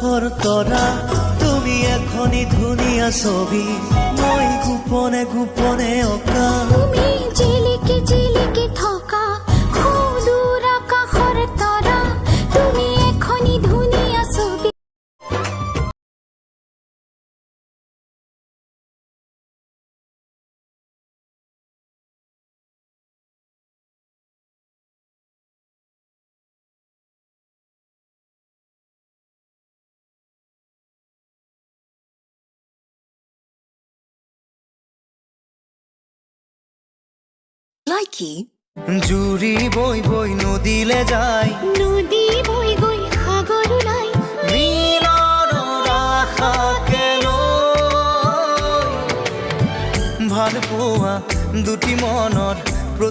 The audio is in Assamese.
আকাশৰ তৰা তুমি এখনি ধুনীয়া ছবি মই গোপনে গোপনে অঁকা তুমি জিলিকি জিলিকি থকা সুদূৰ আকাশৰ তৰা তুমি এখনি ধুনীয়া ছবি Likey. জুৰি বৈ বৈ নদীলে যায় নদী বৈ গৈ সাগৰ ওলাই মিলনৰ আশাকে লৈ ভাল পোৱা দুটি মনত